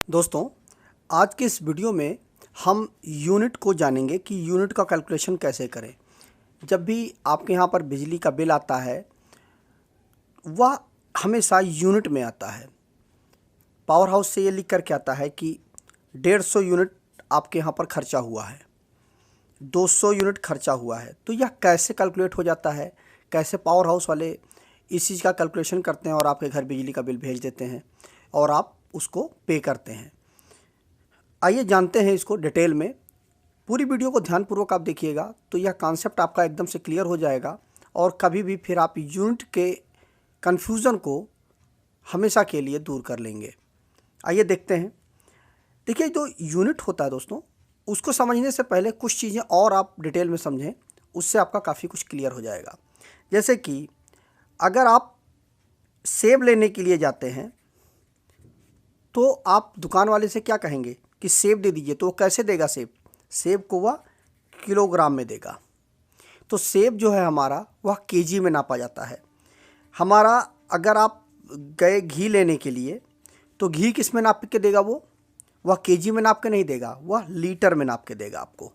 दोस्तों, आज के इस वीडियो में हम यूनिट को जानेंगे कि यूनिट का कैलकुलेशन कैसे करें। जब भी आपके यहाँ पर बिजली का बिल आता है वह हमेशा यूनिट में आता है। पावर हाउस से ये लिख कर के आता है कि 150 यूनिट आपके यहाँ पर खर्चा हुआ है, 200 यूनिट खर्चा हुआ है। तो यह कैसे कैलकुलेट हो जाता है, कैसे पावर हाउस वाले इस चीज़ का कैलकुलेशन करते हैं और आपके घर बिजली का बिल भेज देते हैं और आप उसको पे करते हैं। आइए जानते हैं इसको डिटेल में। पूरी वीडियो को ध्यानपूर्वक आप देखिएगा तो यह कॉन्सेप्ट आपका एकदम से क्लियर हो जाएगा और कभी भी फिर आप यूनिट के कन्फ्यूज़न को हमेशा के लिए दूर कर लेंगे। आइए देखते हैं। देखिए, जो यूनिट होता है दोस्तों, उसको समझने से पहले कुछ चीज़ें और आप डिटेल में समझें, उससे आपका काफ़ी कुछ क्लियर हो जाएगा। जैसे कि अगर आप सेब लेने के लिए जाते हैं तो आप दुकान वाले से क्या कहेंगे कि सेब दे दीजिए, तो वो कैसे देगा? सेब को वह किलोग्राम में देगा। तो सेब जो है हमारा वह केजी में नापा जाता है। हमारा अगर आप गए घी लेने के लिए तो घी किस में नाप के देगा? वह केजी में नाप के नहीं देगा, वह लीटर में नाप के देगा आपको।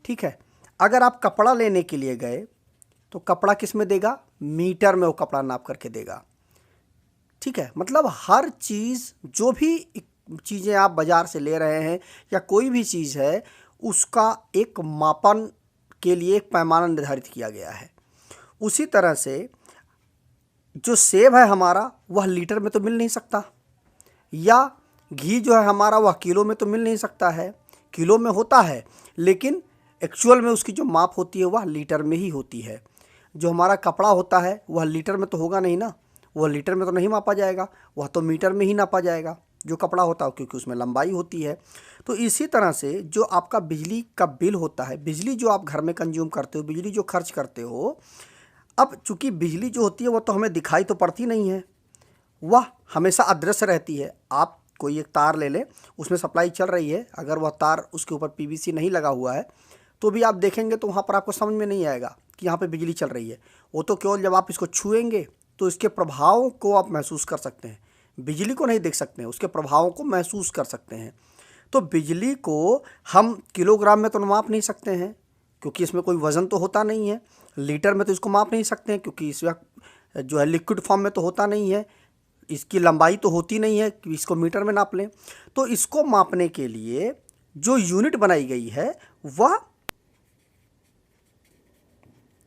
ठीक है। अगर आप कपड़ा लेने के लिए गए तो कपड़ा किस में देगा? मीटर में वो कपड़ा नाप करके देगा। ठीक है। मतलब हर चीज़, जो भी चीज़ें आप बाज़ार से ले रहे हैं या कोई भी चीज़ है, उसका एक मापन के लिए एक पैमाना निर्धारित किया गया है। उसी तरह से जो सेब है हमारा वह लीटर में तो मिल नहीं सकता, या घी जो है हमारा वह किलो में तो मिल नहीं सकता है। किलो में होता है लेकिन एक्चुअल में उसकी जो माप होती है वह लीटर में ही होती है। जो हमारा कपड़ा होता है वह लीटर में तो होगा नहीं ना, वह लीटर में तो नहीं मापा जाएगा, वह तो मीटर में ही नापा जाएगा जो कपड़ा होता है, क्योंकि उसमें लंबाई होती है। तो इसी तरह से जो आपका बिजली का बिल होता है, बिजली जो आप घर में कंज्यूम करते हो, बिजली जो खर्च करते हो, अब चूंकि बिजली जो होती है वह तो हमें दिखाई तो पड़ती नहीं है, वह हमेशा अदृश्य रहती है। आप कोई एक तार ले लें, उसमें सप्लाई चल रही है, अगर वह तार उसके ऊपर पीवीसी नहीं लगा हुआ है तो भी आप देखेंगे तो वहाँ पर आपको समझ में नहीं आएगा कि यहाँ पे बिजली चल रही है। वो तो केवल जब आप इसको छुएंगे तो इसके प्रभाव को आप महसूस कर सकते हैं। बिजली को नहीं देख सकते हैं, उसके प्रभावों को महसूस कर सकते हैं। तो बिजली को हम किलोग्राम में तो माप नहीं सकते हैं क्योंकि इसमें कोई वज़न तो होता नहीं है। लीटर में तो इसको माप नहीं सकते हैं क्योंकि इसमें जो है लिक्विड फॉर्म में तो होता नहीं है। इसकी लंबाई तो होती नहीं है कि इसको मीटर में नाप लें। तो इसको मापने के लिए जो यूनिट बनाई गई है वह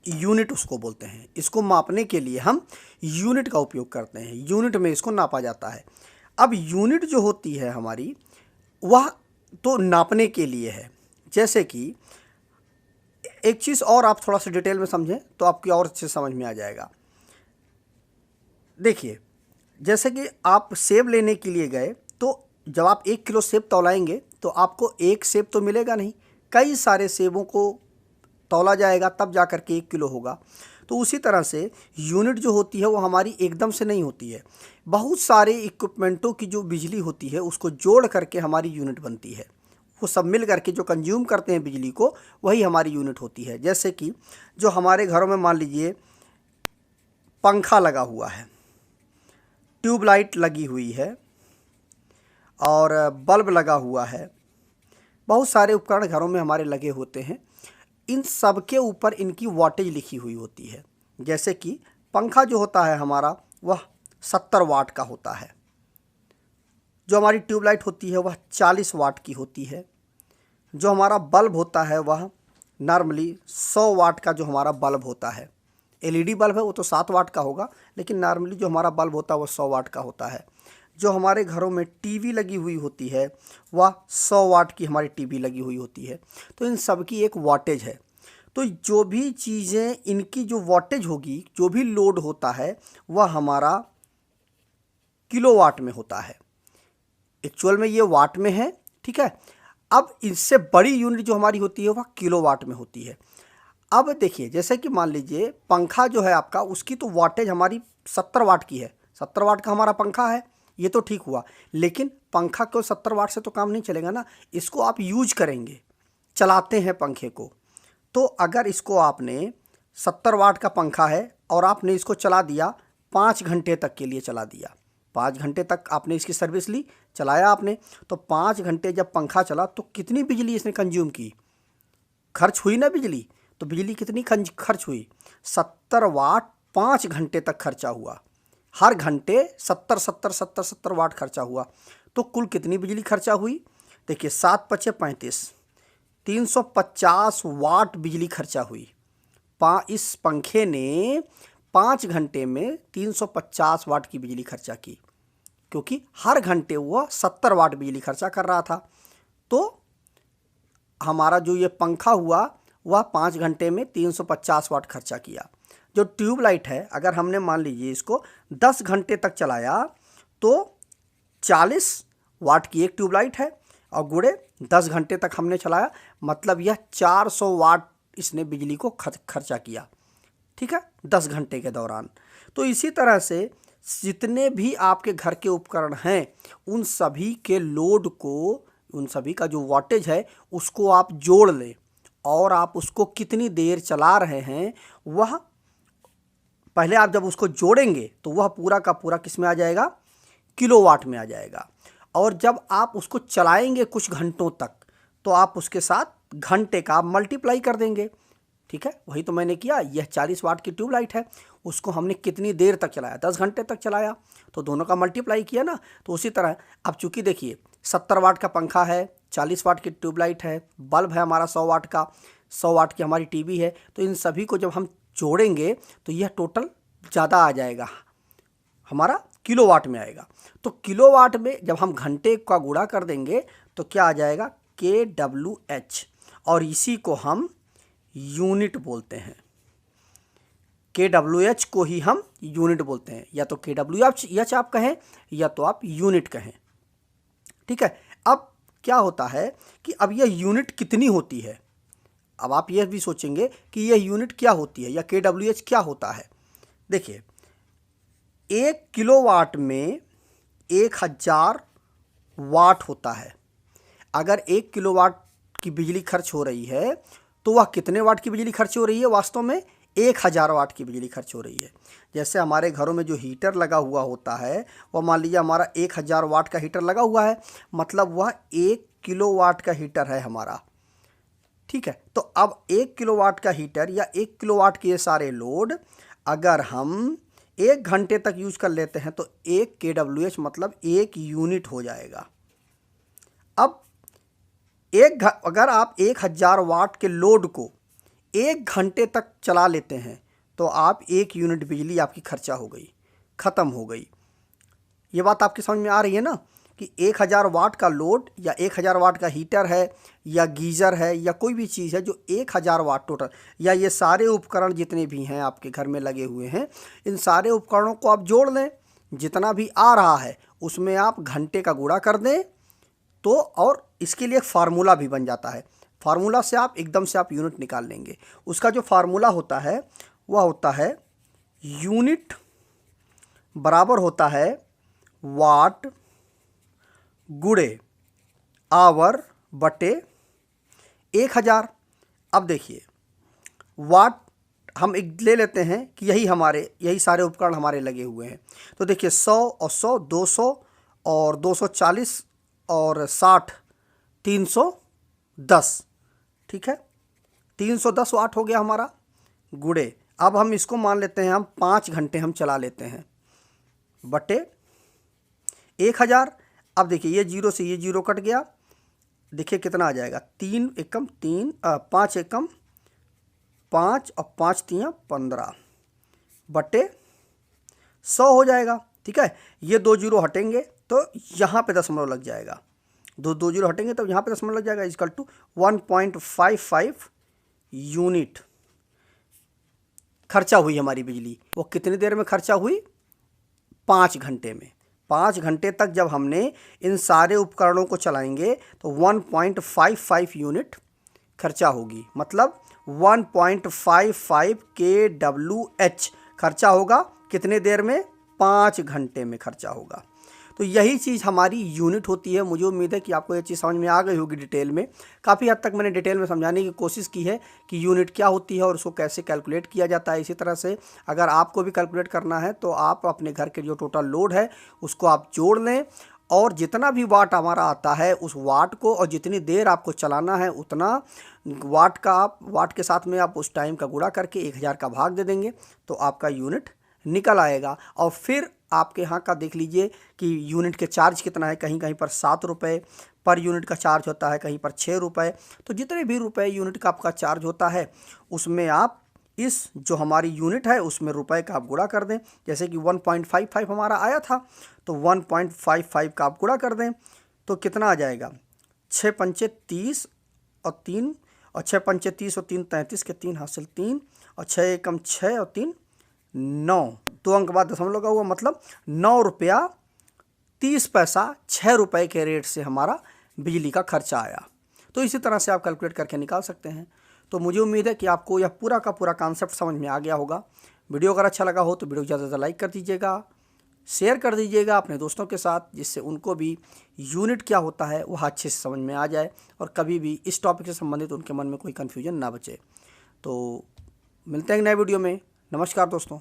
यूनिट उसको बोलते हैं। इसको मापने के लिए हम यूनिट का उपयोग करते हैं, यूनिट में इसको नापा जाता है। अब यूनिट जो होती है हमारी वह तो नापने के लिए है। जैसे कि एक चीज़ और आप थोड़ा सा डिटेल में समझें तो आपकी और अच्छे समझ में आ जाएगा। देखिए, जैसे कि आप सेब लेने के लिए गए तो जब आप 1 किलो सेब तौलाएंगे तो आपको एक सेब तो मिलेगा नहीं, कई सारे सेबों को तौला जाएगा तब जा कर के 1 किलो होगा। तो उसी तरह से यूनिट जो होती है वो हमारी एकदम से नहीं होती है। बहुत सारे इक्विपमेंटों की जो बिजली होती है उसको जोड़ करके हमारी यूनिट बनती है। वो सब मिल करके जो कंज्यूम करते हैं बिजली को, वही हमारी यूनिट होती है। जैसे कि जो हमारे घरों में मान लीजिए पंखा लगा हुआ है, ट्यूबलाइट लगी हुई है और बल्ब लगा हुआ है, बहुत सारे उपकरण घरों में हमारे लगे होते हैं। इन सब के ऊपर इनकी वाटेज लिखी हुई होती है। जैसे कि पंखा जो होता है हमारा वह 70 वाट का होता है, जो हमारी ट्यूबलाइट होती है वह 40 वाट की होती है, जो हमारा बल्ब होता है वह नॉर्मली 100 वाट का जो हमारा बल्ब होता है। एलईडी बल्ब है वो तो 7 वाट का होगा, लेकिन नॉर्मली जो हमारा बल्ब होता है वह 100 वाट का होता है। जो हमारे घरों में टीवी लगी हुई होती है वह 100 वाट की हमारी टीवी लगी हुई होती है। तो इन सब की एक वाटेज है। तो जो भी चीज़ें इनकी जो वाटेज होगी, जो भी लोड होता है वह हमारा किलोवाट में होता है। एक्चुअल में ये वाट में है, ठीक है। अब इससे बड़ी यूनिट जो हमारी होती है वह किलोवाट में होती है। अब देखिए, जैसे कि मान लीजिए पंखा जो है आपका, उसकी तो वाटेज हमारी 70 वाट की है। 70 वाट का हमारा पंखा है, ये तो ठीक हुआ, लेकिन पंखा को 70 वाट से तो काम नहीं चलेगा ना। इसको आप यूज करेंगे, चलाते हैं पंखे को। तो अगर इसको आपने 70 वाट का पंखा है और आपने इसको चला दिया 5 घंटे तक के लिए चला दिया, 5 घंटे तक आपने इसकी सर्विस ली, चलाया आपने, तो 5 घंटे जब पंखा चला तो कितनी बिजली इसने कंज्यूम की, खर्च हुई ना बिजली। तो बिजली कितनी खर्च हुई, 70 वाट 5 घंटे तक खर्चा हुआ। हर घंटे 70 वाट खर्चा हुआ। तो कुल कितनी बिजली खर्चा हुई, देखिए 7 × 5 = 35, 350 वाट बिजली खर्चा हुई। इस पंखे ने 5 घंटे में 350 वाट की बिजली खर्चा की, क्योंकि हर घंटे वह 70 वाट बिजली खर्चा कर रहा था। तो हमारा जो ये पंखा हुआ वह 5 घंटे में 350 वाट खर्चा किया। जो ट्यूबलाइट है, अगर हमने मान लीजिए इसको 10 घंटे तक चलाया तो 40 वाट की एक ट्यूबलाइट है, और गुणे 10 घंटे तक हमने चलाया, मतलब यह 400 वाट इसने बिजली को खर्चा किया, ठीक है, 10 घंटे के दौरान। तो इसी तरह से जितने भी आपके घर के उपकरण हैं उन सभी के लोड को, उन सभी का जो वाटेज है उसको आप जोड़ लें, और आप उसको कितनी देर चला रहे हैं वह पहले आप जब उसको जोड़ेंगे तो वह पूरा का पूरा किस में आ जाएगा, किलोवाट में आ जाएगा। और जब आप उसको चलाएंगे कुछ घंटों तक तो आप उसके साथ घंटे का आप मल्टीप्लाई कर देंगे, ठीक है। वही तो मैंने किया। यह 40 वाट की ट्यूबलाइट है, उसको हमने कितनी देर तक चलाया, 10 घंटे तक चलाया, तो दोनों का मल्टीप्लाई किया ना। तो उसी तरह अब चूँकि देखिए 70 वाट का पंखा है, 40 वाट की ट्यूबलाइट है, बल्ब है हमारा 100 वाट का, 100 वाट की हमारी टीवी है, तो इन सभी को जब हम जोड़ेंगे तो यह टोटल ज़्यादा आ जाएगा, हमारा किलोवाट में आएगा। तो किलोवाट में जब हम घंटे का गुणा कर देंगे तो क्या आ जाएगा, kWh, और इसी को हम यूनिट बोलते हैं। kWh को ही हम यूनिट बोलते हैं, या तो kWh आप कहें या तो आप यूनिट कहें, ठीक है। अब क्या होता है कि अब यह यूनिट कितनी होती है, अब आप यह भी सोचेंगे कि यह यूनिट क्या होती है या kWh क्या होता है। देखिए 1 किलोवाट में 1000 वाट होता है। अगर 1 किलोवाट की बिजली खर्च हो रही है तो वह कितने वाट की बिजली खर्च हो रही है, वास्तव में 1000 वाट की बिजली खर्च हो रही है। जैसे हमारे घरों में जो हीटर लगा हुआ होता है वह मान लीजिए हमारा 1000 वाट का हीटर लगा हुआ है, मतलब वह 1 किलोवाट का हीटर है हमारा, ठीक है। तो अब 1 किलोवाट का हीटर या 1 किलोवाट के ये सारे लोड अगर हम 1 घंटे तक यूज कर लेते हैं तो 1 kWh मतलब 1 यूनिट हो जाएगा। अब अगर आप 1000 वाट के लोड को 1 घंटे तक चला लेते हैं तो आप 1 यूनिट बिजली आपकी खर्चा हो गई, ख़त्म हो गई। ये बात आपकी समझ में आ रही है ना कि 1000 वाट का लोड या 1000 वाट का हीटर है या गीज़र है या कोई भी चीज़ है जो 1000 वाट टोटल, या ये सारे उपकरण जितने भी हैं आपके घर में लगे हुए हैं, इन सारे उपकरणों को आप जोड़ लें, जितना भी आ रहा है उसमें आप घंटे का गुणा कर दें तो, और इसके लिए एक फार्मूला भी बन जाता है। फार्मूला से आप एकदम से आप यूनिट निकाल लेंगे। उसका जो फार्मूला होता है वह होता है यूनिट बराबर होता है वाट गुणे आवर बटे 1000। अब देखिए वाट हम एक ले लेते हैं कि यही सारे उपकरण हमारे लगे हुए हैं। तो देखिए 100 और 100 200 और 240 और 60 310, ठीक है, 310 वाट हो गया हमारा गुणे। अब हम इसको मान लेते हैं हम 5 घंटे हम चला लेते हैं बटे 1000। अब देखिए ये 0 से ये 0 कट गया, देखिए कितना आ जाएगा, 3 एकम 3 5 एकम 5 और 5 तियाँ 15 बटे 100 हो जाएगा, ठीक है। ये 2 0 हटेंगे तो यहाँ पे दशमलव लग जाएगा, 2 0 हटेंगे तो यहाँ पे दशमलव लग जाएगा, इक्वल टू 1.55 यूनिट खर्चा हुई हमारी बिजली। वो कितनी देर में खर्चा हुई, 5 घंटे में। 5 घंटे तक जब हमने इन सारे उपकरणों को चलाएंगे तो 1.55 यूनिट खर्चा होगी, मतलब 1.55 kWh खर्चा होगा। कितने देर में, 5 घंटे में खर्चा होगा। तो यही चीज़ हमारी यूनिट होती है। मुझे उम्मीद है कि आपको ये चीज़ समझ में आ गई होगी डिटेल में। काफ़ी हद तक मैंने डिटेल में समझाने की कोशिश की है कि यूनिट क्या होती है और उसको कैसे कैलकुलेट किया जाता है। इसी तरह से अगर आपको भी कैलकुलेट करना है तो आप अपने घर के जो टोटल लोड है उसको आप जोड़ लें और जितना भी वाट हमारा आता है उस वाट को और जितनी देर आपको चलाना है उतना वाट का आप वाट के साथ में आप उस टाइम का गुणा करके 1000 का भाग दे देंगे तो आपका यूनिट निकल आएगा। और फिर आपके यहाँ का देख लीजिए कि यूनिट के चार्ज कितना है। कहीं कहीं पर 7 रुपये पर यूनिट का चार्ज होता है, कहीं पर 6 रुपये। तो जितने भी रुपए यूनिट का आपका चार्ज होता है उसमें आप इस जो हमारी यूनिट है उसमें रुपए का आप गुणा कर दें। जैसे कि 1.55 हमारा आया था तो 1.55 का आप गुणा कर दें तो कितना आ जाएगा, 6 पंचे 30 और 3 और 6 पंचे 30 और 3 33 के 3 हासिल 3 और 6 एकम 6 और 3 9, 2 अंक बाद दशमलव का हुआ, मतलब 9 रुपया 30 पैसा 6 रुपये के रेट से हमारा बिजली का खर्चा आया। तो इसी तरह से आप कैलकुलेट करके निकाल सकते हैं। तो मुझे उम्मीद है कि आपको यह पूरा का पूरा कॉन्सेप्ट समझ में आ गया होगा। वीडियो अगर अच्छा लगा हो तो वीडियो ज़्यादा से लाइक कर दीजिएगा, शेयर कर दीजिएगा अपने दोस्तों के साथ, जिससे उनको भी यूनिट क्या होता है वह अच्छे से समझ में आ जाए और कभी भी इस टॉपिक से संबंधित उनके मन में कोई कन्फ्यूजन ना बचे। तो मिलते हैं नए वीडियो में। नमस्कार दोस्तों।